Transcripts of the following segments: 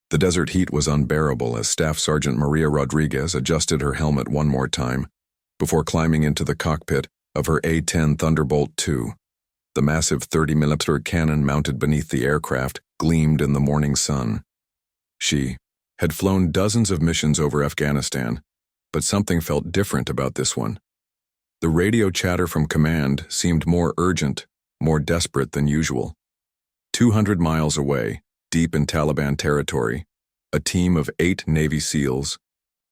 The desert heat was unbearable as Staff Sergeant Maria Rodriguez adjusted her helmet one more time before climbing into the cockpit of her A-10 Thunderbolt II. The massive 30mm cannon mounted beneath the aircraft gleamed in the morning sun. She had flown dozens of missions over Afghanistan, but something felt different about this one. The radio chatter from command seemed more urgent, more desperate than usual. 200 miles away, deep in Taliban territory, a team of 8 Navy SEALs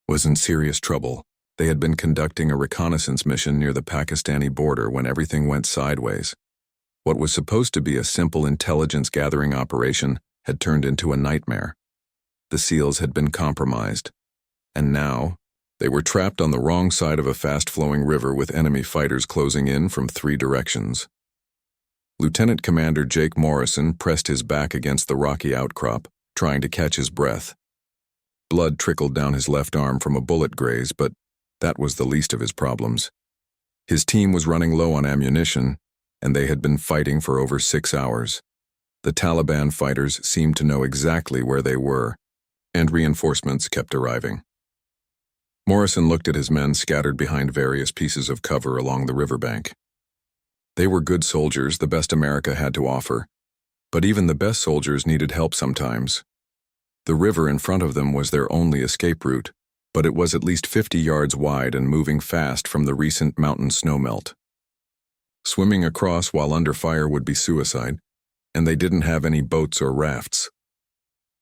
was in serious trouble. They had been conducting a reconnaissance mission near the Pakistani border when everything went sideways. What was supposed to be a simple intelligence-gathering operation had turned into a nightmare. The SEALs had been compromised, and now they were trapped on the wrong side of a fast-flowing river with enemy fighters closing in from 3 directions. Lieutenant Commander Jake Morrison pressed his back against the rocky outcrop, trying to catch his breath. Blood trickled down his left arm from a bullet graze, but that was the least of his problems. His team was running low on ammunition, and they had been fighting for over 6 hours. The Taliban fighters seemed to know exactly where they were, and reinforcements kept arriving. Morrison looked at his men scattered behind various pieces of cover along the riverbank. They were good soldiers, the best America had to offer, but even the best soldiers needed help sometimes. The river in front of them was their only escape route, but it was at least 50 yards wide and moving fast from the recent mountain snowmelt. Swimming across while under fire would be suicide, and they didn't have any boats or rafts.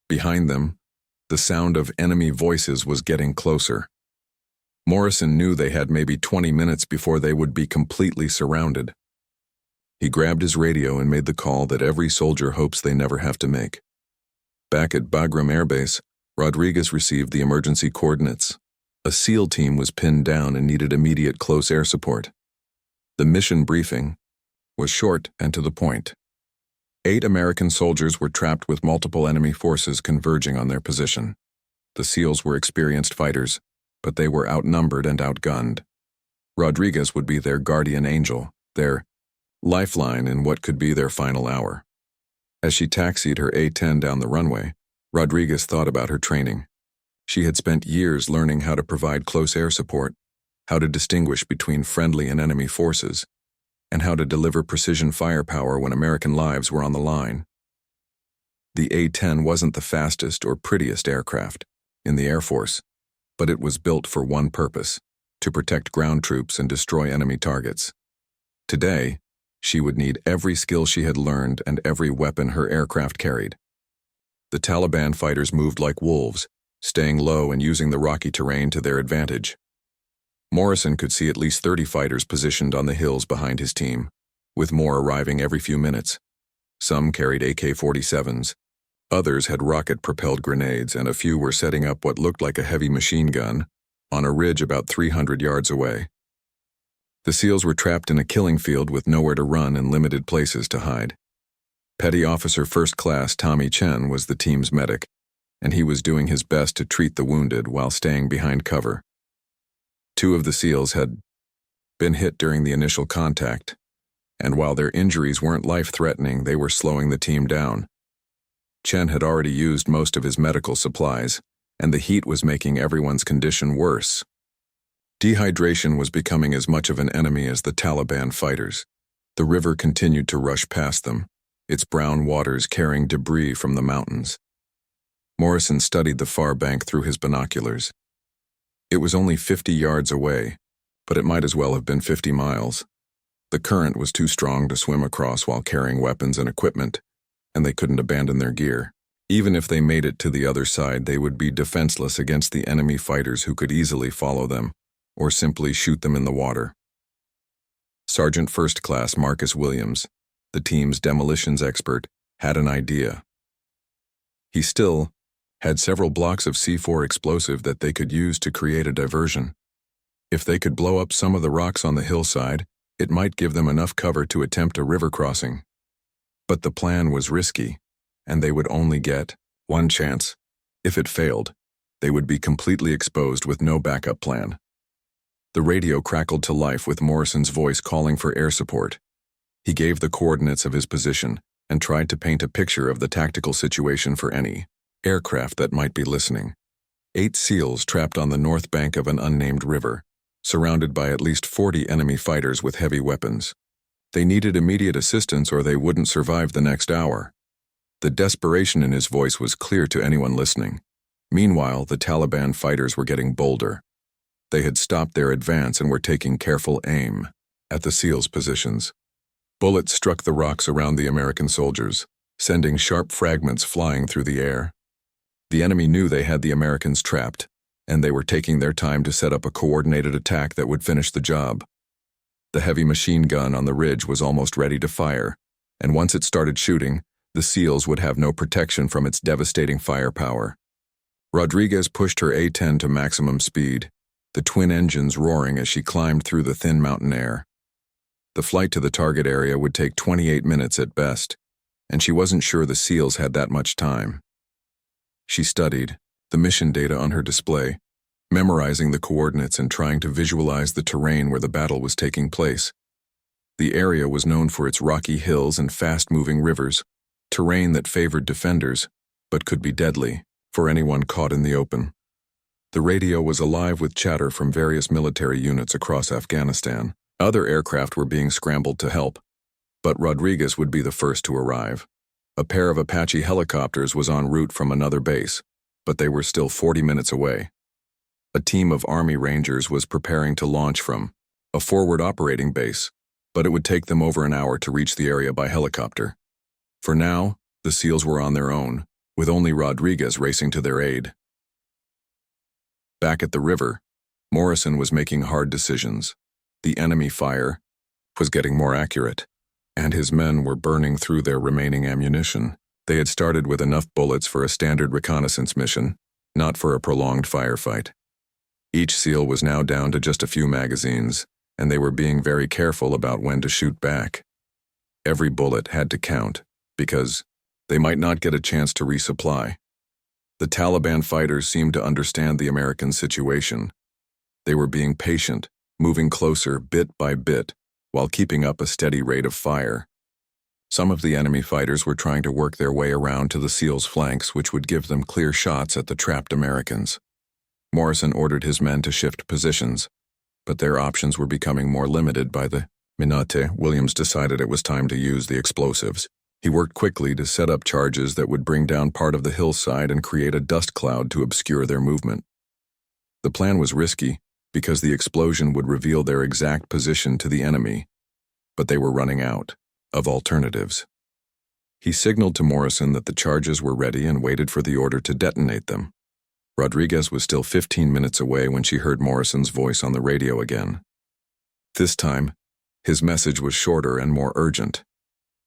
Behind them, the sound of enemy voices was getting closer. Morrison knew they had maybe 20 minutes before they would be completely surrounded. He grabbed his radio and made the call that every soldier hopes they never have to make. Back at Bagram Air Base, Rodriguez received the emergency coordinates. A SEAL team was pinned down and needed immediate close air support. The mission briefing was short and to the point. 8 American soldiers were trapped with multiple enemy forces converging on their position. The SEALs were experienced fighters, but they were outnumbered and outgunned. Rodriguez would be their guardian angel, their lifeline in what could be their final hour. As she taxied her A-10 down the runway, Rodriguez thought about her training. She had spent years learning how to provide close air support, how to distinguish between friendly and enemy forces, and how to deliver precision firepower when American lives were on the line. The A-10 wasn't the fastest or prettiest aircraft in the Air Force, but it was built for one purpose: to protect ground troops and destroy enemy targets. Today, she would need every skill she had learned and every weapon her aircraft carried. The Taliban fighters moved like wolves, staying low and using the rocky terrain to their advantage. Morrison could see at least 30 fighters positioned on the hills behind his team, with more arriving every few minutes. Some carried AK-47s, others had rocket-propelled grenades, and a few were setting up what looked like a heavy machine gun on a ridge about 300 yards away. The SEALs were trapped in a killing field with nowhere to run and limited places to hide. Petty Officer First Class Tommy Chen was the team's medic, and he was doing his best to treat the wounded while staying behind cover. 2 of the SEALs had been hit during the initial contact, and while their injuries weren't life-threatening, they were slowing the team down. Chen had already used most of his medical supplies, and the heat was making everyone's condition worse. Dehydration was becoming as much of an enemy as the Taliban fighters. The river continued to rush past them, its brown waters carrying debris from the mountains. Morrison studied the far bank through his binoculars. It was only 50 yards away, but it might as well have been 50 miles. The current was too strong to swim across while carrying weapons and equipment, and they couldn't abandon their gear. Even if they made it to the other side, they would be defenseless against the enemy fighters who could easily follow them, or simply shoot them in the water. Sergeant First Class Marcus Williams, the team's demolitions expert, had an idea. He still had several blocks of C4 explosive that they could use to create a diversion. If they could blow up some of the rocks on the hillside, it might give them enough cover to attempt a river crossing. But the plan was risky, and they would only get one chance. If it failed, they would be completely exposed with no backup plan. The radio crackled to life with Morrison's voice calling for air support. He gave the coordinates of his position and tried to paint a picture of the tactical situation for any aircraft that might be listening. 8 SEALs trapped on the north bank of an unnamed river, surrounded by at least 40 enemy fighters with heavy weapons. They needed immediate assistance or they wouldn't survive the next hour. The desperation in his voice was clear to anyone listening. Meanwhile, the Taliban fighters were getting bolder. They had stopped their advance and were taking careful aim at the SEALs' positions. Bullets struck the rocks around the American soldiers, sending sharp fragments flying through the air. The enemy knew they had the Americans trapped, and they were taking their time to set up a coordinated attack that would finish the job. The heavy machine gun on the ridge was almost ready to fire, and once it started shooting, the SEALs would have no protection from its devastating firepower. Rodriguez pushed her A-10 to maximum speed, the twin engines roaring as she climbed through the thin mountain air. The flight to the target area would take 28 minutes at best, and she wasn't sure the SEALs had that much time. She studied the mission data on her display, memorizing the coordinates and trying to visualize the terrain where the battle was taking place. The area was known for its rocky hills and fast-moving rivers, terrain that favored defenders, but could be deadly for anyone caught in the open. The radio was alive with chatter from various military units across Afghanistan. Other aircraft were being scrambled to help, but Rodriguez would be the first to arrive. A pair of Apache helicopters was en route from another base, but they were still 40 minutes away. A team of Army Rangers was preparing to launch from a forward operating base, but it would take them over an hour to reach the area by helicopter. For now, the SEALs were on their own, with only Rodriguez racing to their aid. Back at the river, Morrison was making hard decisions. The enemy fire was getting more accurate, and his men were burning through their remaining ammunition. They had started with enough bullets for a standard reconnaissance mission, not for a prolonged firefight. Each SEAL was now down to just a few magazines, and they were being very careful about when to shoot back. Every bullet had to count, because they might not get a chance to resupply. The Taliban fighters seemed to understand the American situation. They were being patient, moving closer bit by bit, while keeping up a steady rate of fire. Some of the enemy fighters were trying to work their way around to the SEALs' flanks, which would give them clear shots at the trapped Americans. Morrison ordered his men to shift positions, but their options were becoming more limited by the minute. Williams decided it was time to use the explosives. He worked quickly to set up charges that would bring down part of the hillside and create a dust cloud to obscure their movement. The plan was risky because the explosion would reveal their exact position to the enemy, but they were running out of alternatives. He signaled to Morrison that the charges were ready and waited for the order to detonate them. Rodriguez was still 15 minutes away when she heard Morrison's voice on the radio again. This time, his message was shorter and more urgent.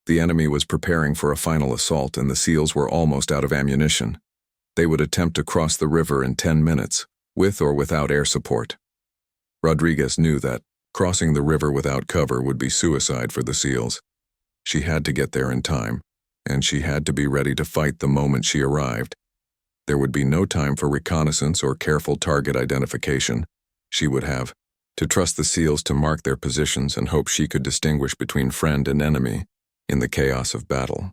The enemy was preparing for a final assault and the SEALs were almost out of ammunition. They would attempt to cross the river in 10 minutes, with or without air support. Rodriguez knew that crossing the river without cover would be suicide for the SEALs. She had to get there in time, and she had to be ready to fight the moment she arrived. There would be no time for reconnaissance or careful target identification. She would have to trust the SEALs to mark their positions and hope she could distinguish between friend and enemy in the chaos of battle.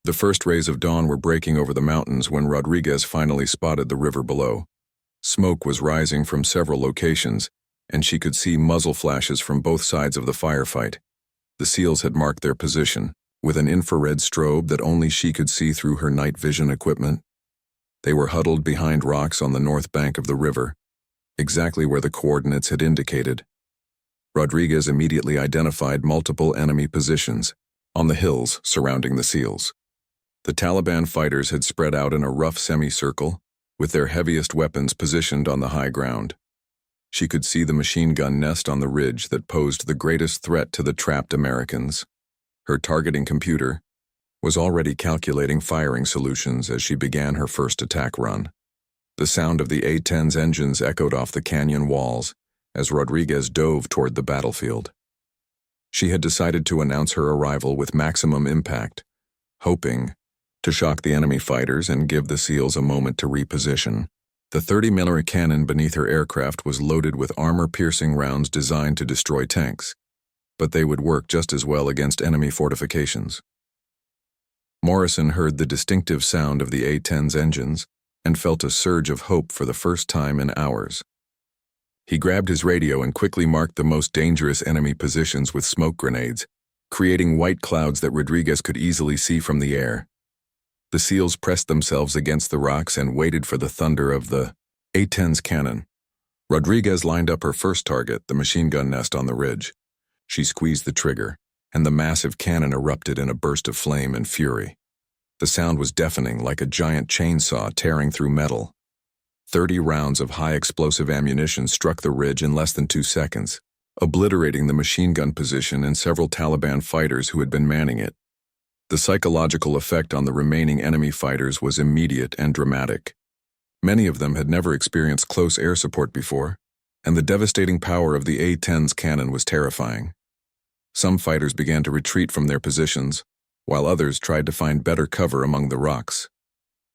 The first rays of dawn were breaking over the mountains when Rodriguez finally spotted the river below. Smoke was rising from several locations, and she could see muzzle flashes from both sides of the firefight. The SEALs had marked their position, with an infrared strobe that only she could see through her night vision equipment. They were huddled behind rocks on the north bank of the river, exactly where the coordinates had indicated. Rodriguez immediately identified multiple enemy positions on the hills surrounding the SEALs. The Taliban fighters had spread out in a rough semicircle, with their heaviest weapons positioned on the high ground. She could see the machine gun nest on the ridge that posed the greatest threat to the trapped Americans. Her targeting computer was already calculating firing solutions as she began her first attack run. The sound of the A-10's engines echoed off the canyon walls as Rodriguez dove toward the battlefield. She had decided to announce her arrival with maximum impact, hoping to shock the enemy fighters and give the SEALs a moment to reposition. The 30mm cannon beneath her aircraft was loaded with armor-piercing rounds designed to destroy tanks, but they would work just as well against enemy fortifications. Morrison heard the distinctive sound of the A-10's engines and felt a surge of hope for the first time in hours. He grabbed his radio and quickly marked the most dangerous enemy positions with smoke grenades, creating white clouds that Rodriguez could easily see from the air. The SEALs pressed themselves against the rocks and waited for the thunder of the A-10's cannon. Rodriguez lined up her first target, the machine gun nest on the ridge. She squeezed the trigger, and the massive cannon erupted in a burst of flame and fury. The sound was deafening, like a giant chainsaw tearing through metal. 30 rounds of high-explosive ammunition struck the ridge in less than 2 seconds, obliterating the machine gun position and several Taliban fighters who had been manning it. The psychological effect on the remaining enemy fighters was immediate and dramatic. Many of them had never experienced close air support before, and the devastating power of the A-10's cannon was terrifying. Some fighters began to retreat from their positions, while others tried to find better cover among the rocks.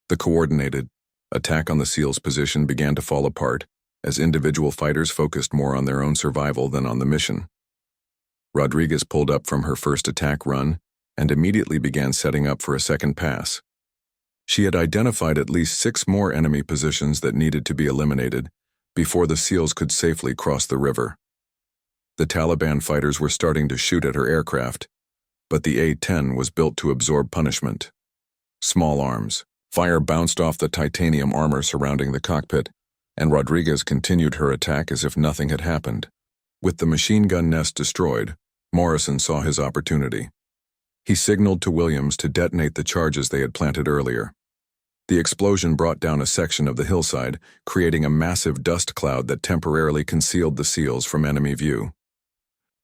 The coordinated attack on the SEALs' position began to fall apart as individual fighters focused more on their own survival than on the mission. Rodriguez pulled up from her first attack run and immediately began setting up for a second pass. She had identified at least 6 more enemy positions that needed to be eliminated before the SEALs could safely cross the river. The Taliban fighters were starting to shoot at her aircraft, but the A-10 was built to absorb punishment. Small arms. Fire bounced off the titanium armor surrounding the cockpit, and Rodriguez continued her attack as if nothing had happened. With the machine gun nest destroyed, Morrison saw his opportunity. He signaled to Williams to detonate the charges they had planted earlier. The explosion brought down a section of the hillside, creating a massive dust cloud that temporarily concealed the SEALs from enemy view.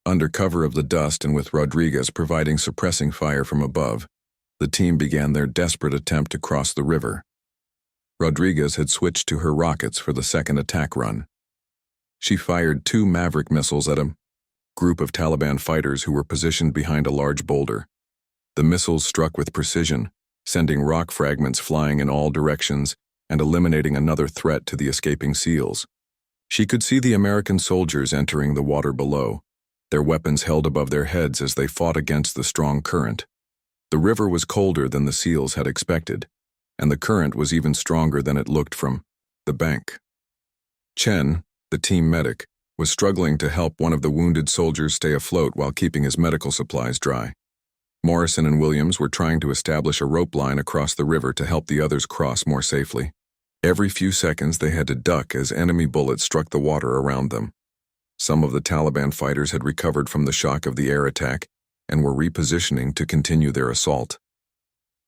Under cover of the dust and with Rodriguez providing suppressing fire from above, the team began their desperate attempt to cross the river. Rodriguez had switched to her rockets for the second attack run. She fired 2 Maverick missiles at a group of Taliban fighters who were positioned behind a large boulder. The missiles struck with precision, sending rock fragments flying in all directions and eliminating another threat to the escaping SEALs. She could see the American soldiers entering the water below, their weapons held above their heads as they fought against the strong current. The river was colder than the SEALs had expected, and the current was even stronger than it looked from the bank. Chen, the team medic, was struggling to help one of the wounded soldiers stay afloat while keeping his medical supplies dry. Morrison and Williams were trying to establish a rope line across the river to help the others cross more safely. Every few seconds they had to duck as enemy bullets struck the water around them. Some of the Taliban fighters had recovered from the shock of the air attack and were repositioning to continue their assault.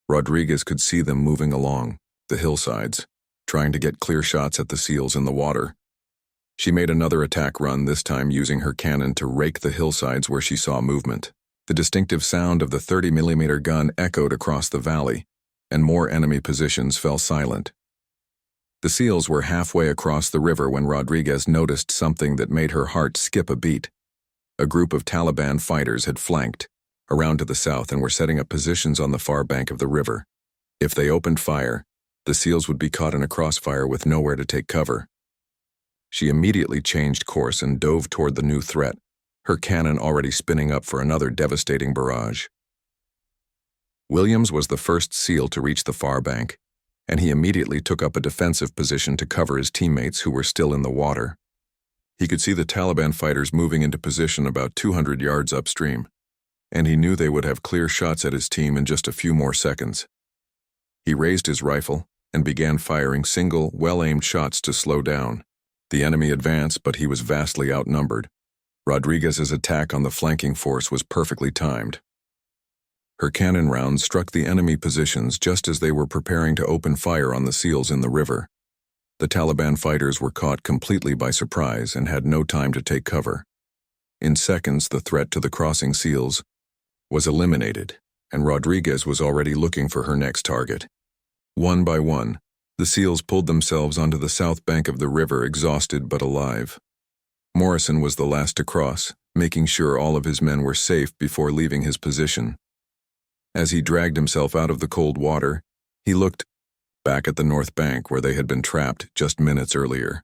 Rodriguez could see them moving along the hillsides, trying to get clear shots at the SEALs in the water. She made another attack run, this time using her cannon to rake the hillsides where she saw movement. The distinctive sound of the 30mm gun echoed across the valley, and more enemy positions fell silent. The SEALs were halfway across the river when Rodriguez noticed something that made her heart skip a beat. A group of Taliban fighters had flanked around to the south and were setting up positions on the far bank of the river. If they opened fire, the SEALs would be caught in a crossfire with nowhere to take cover. She immediately changed course and dove toward the new threat, her cannon already spinning up for another devastating barrage. Williams was the first SEAL to reach the far bank, and he immediately took up a defensive position to cover his teammates who were still in the water. He could see the Taliban fighters moving into position about 200 yards upstream, and he knew they would have clear shots at his team in just a few more seconds. He raised his rifle and began firing single, well-aimed shots to slow down. The enemy advanced, but he was vastly outnumbered. Rodriguez's attack on the flanking force was perfectly timed. Her cannon rounds struck the enemy positions just as they were preparing to open fire on the SEALs in the river. The Taliban fighters were caught completely by surprise and had no time to take cover. In seconds, the threat to the crossing SEALs was eliminated, and Rodriguez was already looking for her next target. One by one, the SEALs pulled themselves onto the south bank of the river, exhausted but alive. Morrison was the last to cross, making sure all of his men were safe before leaving his position. As he dragged himself out of the cold water, he looked back at the north bank where they had been trapped just minutes earlier.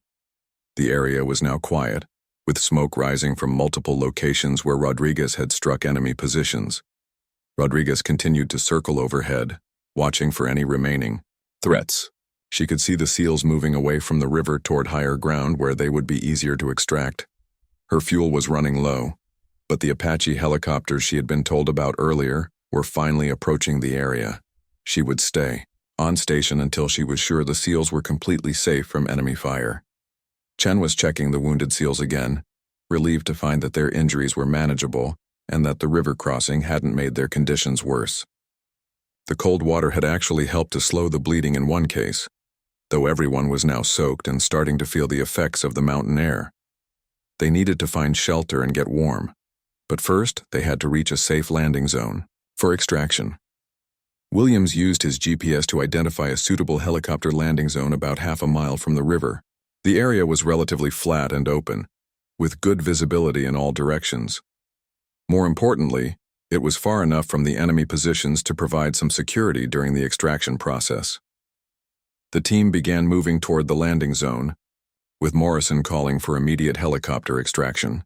The area was now quiet, with smoke rising from multiple locations where Rodriguez had struck enemy positions. Rodriguez continued to circle overhead, watching for any remaining threats. She could see the seals moving away from the river toward higher ground where they would be easier to extract. Her fuel was running low, but the Apache helicopters she had been told about earlier were finally approaching the area. She would stay on station until she was sure the seals were completely safe from enemy fire. Chen was checking the wounded seals again, relieved to find that their injuries were manageable and that the river crossing hadn't made their conditions worse. The cold water had actually helped to slow the bleeding in one case, though everyone was now soaked and starting to feel the effects of the mountain air. They needed to find shelter and get warm, but first they had to reach a safe landing zone for extraction. Williams used his GPS to identify a suitable helicopter landing zone about half a mile from the river. The area was relatively flat and open, with good visibility in all directions. More importantly, it was far enough from the enemy positions to provide some security during the extraction process. The team began moving toward the landing zone, with Morrison calling for immediate helicopter extraction.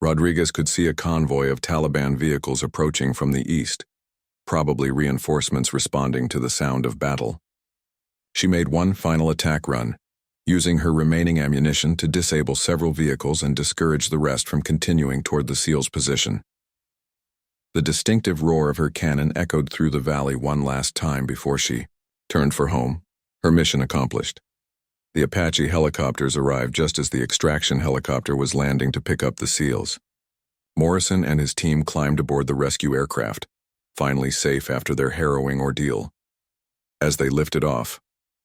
Rodriguez could see a convoy of Taliban vehicles approaching from the east, probably reinforcements responding to the sound of battle. She made one final attack run, using her remaining ammunition to disable several vehicles and discourage the rest from continuing toward the SEALs' position. The distinctive roar of her cannon echoed through the valley one last time before she turned for home, her mission accomplished. The Apache helicopters arrived just as the extraction helicopter was landing to pick up the SEALs. Morrison and his team climbed aboard the rescue aircraft, finally safe after their harrowing ordeal. As they lifted off,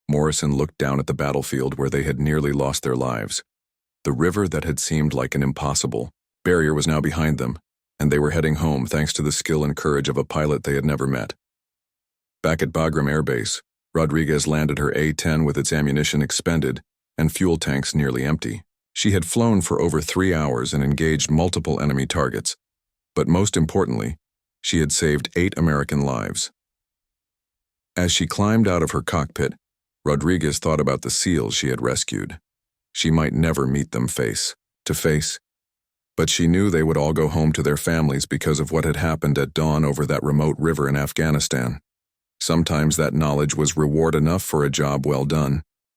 Morrison looked down at the battlefield where they had nearly lost their lives. The river that had seemed like an impossible barrier was now behind them, and they were heading home thanks to the skill and courage of a pilot they had never met. Back at Bagram Air Base, Rodriguez landed her A-10 with its ammunition expended and fuel tanks nearly empty. She had flown for over 3 hours and engaged multiple enemy targets, but most importantly, she had saved 8 American lives. As she climbed out of her cockpit, Rodriguez thought about the SEALs she had rescued. She might never meet them face to face, but she knew they would all go home to their families because of what had happened at dawn over that remote river in Afghanistan. Sometimes that knowledge was reward enough for a job well done.